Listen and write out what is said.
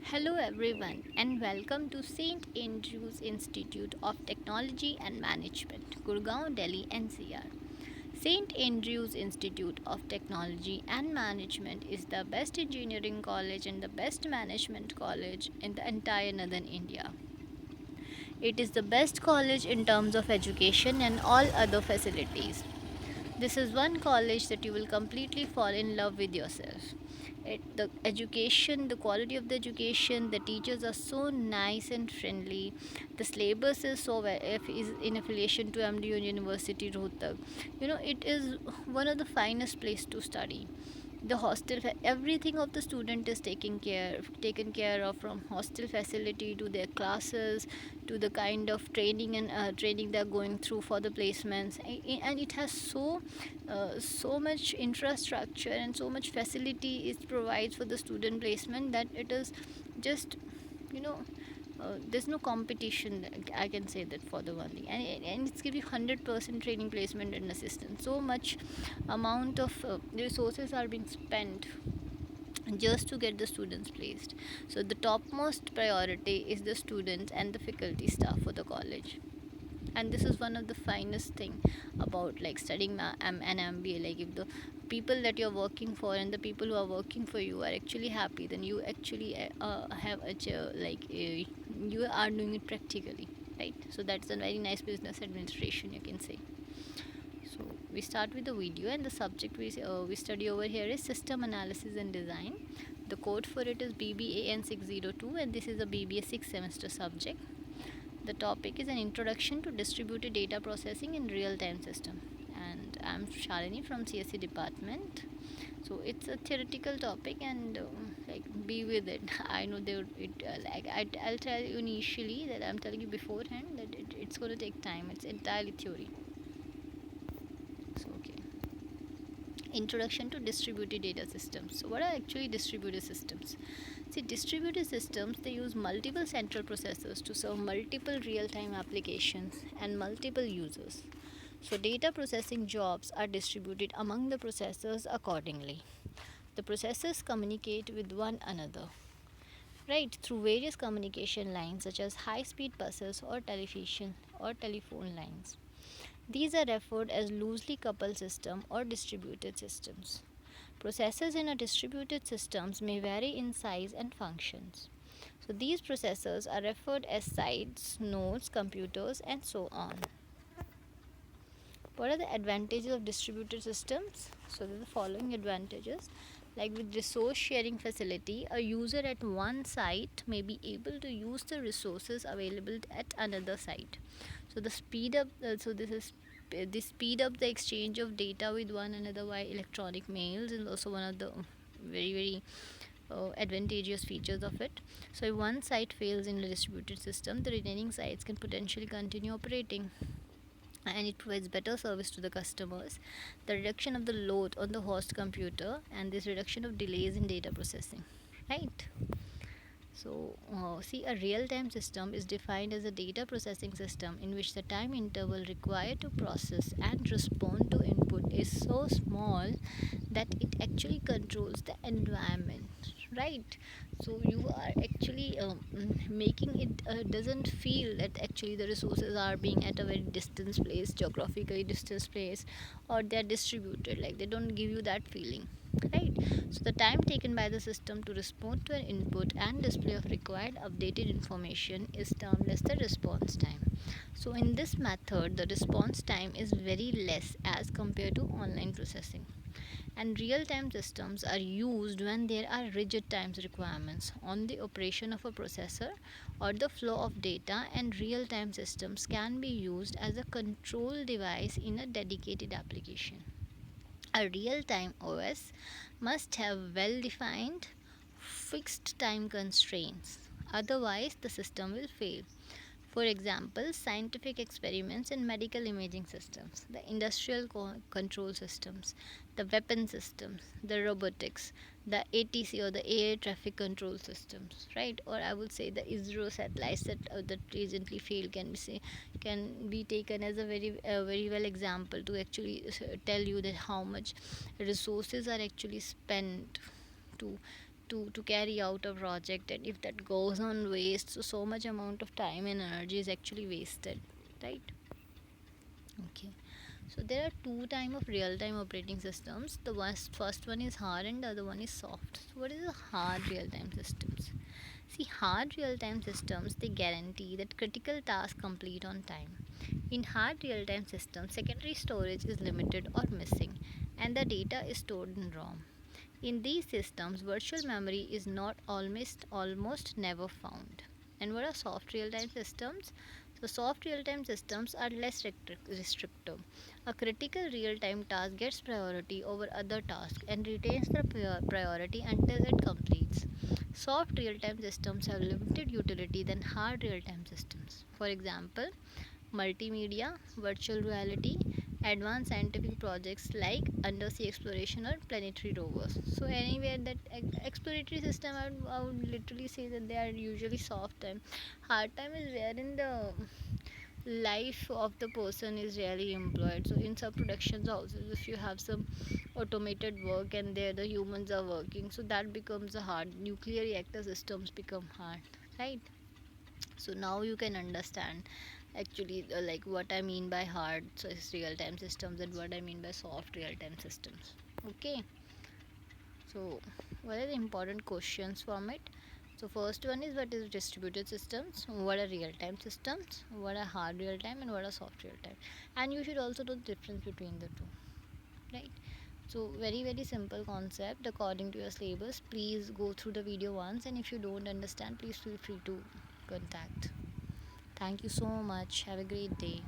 Hello, everyone, and welcome to St. Andrews Institute of Technology and Management, Gurgaon, Delhi, NCR. St. Andrews Institute of Technology and Management is the best engineering college and the best management college in the entire northern India. It is the best college in terms of education and all other facilities. This is one college that you will completely fall in love with yourself. The education, the quality of the education, the teachers are so nice and friendly. The syllabus is if is in affiliation to MDU University Rohtak. It is one of the finest place to study. The hostel, everything of the student is taken care of, from hostel facility to their classes to the kind of training and training they're going through for the placements. And it has so much infrastructure and so much facility it provides for the student placement that it is just you know there's no competition. I can say that for the one thing, and it's give you 100% training, placement, and assistance. So much amount of resources are being spent just to get the students placed. So the topmost priority is the students and the faculty staff for the college. And this is one of the finest thing about like studying an MBA. Like, if the people that you're working for and the people who are working for you are actually happy, then you actually have you are doing it practically, right? So that's a very nice business administration, you can say. So we start with the video, and the subject we study over here is system analysis and design. The code for it is BBAN 602, and this is a BBA 6 semester subject. The topic is an introduction to distributed data processing in real-time system, and I'm Shalini from CSC department. So it's a theoretical topic, and like, be with it. I know they would, it like I'll tell you initially that I'm telling you beforehand that it's going to take time. It's entirely theory. So okay. Introduction to distributed data systems. So what are actually distributed systems? See, distributed systems, they use multiple central processors to serve multiple real-time applications and multiple users. So data processing jobs are distributed among the processors accordingly. The processors communicate with one another, right, through various communication lines such as high-speed buses or telephone lines. These are referred as loosely coupled system or distributed systems. Processors in a distributed systems may vary in size and functions. So these processors are referred as sites, nodes, computers, and so on. What are the advantages of distributed systems? So there are the following advantages. Like, with resource sharing facility, a user at one site may be able to use the resources available at another site. So the speed up. This speed up the exchange of data with one another via electronic mails is also one of the very advantageous features of it. So if one site fails in a distributed system, the remaining sites can potentially continue operating, and it provides better service to the customers, the reduction of the load on the host computer, and this reduction of delays in data processing, right? So, see, a real time system is defined as a data processing system in which the time interval required to process and respond to input is so small that it actually controls the environment, right? So, you are actually making it doesn't feel that actually the resources are being at a very distant place, geographically distant place, or they're distributed. Like, they don't give you that feeling, right? So the time taken by the system to respond to an input and display of required updated information is termed as the response time. So in this method, the response time is very less as compared to online processing. And real-time systems are used when there are rigid times requirements on the operation of a processor or the flow of data, and real-time systems can be used as a control device in a dedicated application. A real time OS must have well defined fixed time constraints, otherwise, the system will fail. For example, scientific experiments in medical imaging systems, the industrial control systems, the weapon systems, the robotics, the ATC or the air traffic control systems, right? Or I would say the ISRO satellites that recently failed can be taken as a very well example to actually tell you that how much resources are actually spent to to carry out a project, and if that goes on waste, so much amount of time and energy is actually wasted, right? Okay. So there are two type of real-time operating systems. The first one is hard and the other one is soft. So what is a hard real-time systems? See, hard real-time systems, they guarantee that critical tasks complete on time. In hard real-time systems, secondary storage is limited or missing, and the data is stored in ROM. In these systems, virtual memory is not almost never found. And what are soft real-time systems? So soft real-time systems are less restrictive. A critical real-time task gets priority over other tasks and retains the priority until it completes. Soft real-time systems have limited utility than hard real-time systems. For example, multimedia, virtual reality, advanced scientific projects like undersea exploration or planetary rovers. So anywhere that exploratory system, I would literally say that they are usually soft time. Hard time is wherein the life of the person is really employed. So in some production houses, if you have some automated work and there the humans are working, so that becomes a hard. Nuclear reactor systems become hard, right? So now you can understand actually like what I mean by hard so it's real time systems and what I mean by soft real time systems. Okay, so what are the important questions from it? So first one is, what is distributed systems, what are real time systems, what are hard real time, and what are soft real time, and you should also know the difference between the two, right? So very simple concept according to your syllabus. Please go through the video once, and if you don't understand, please feel free to contact. Thank you so much. Have a great day.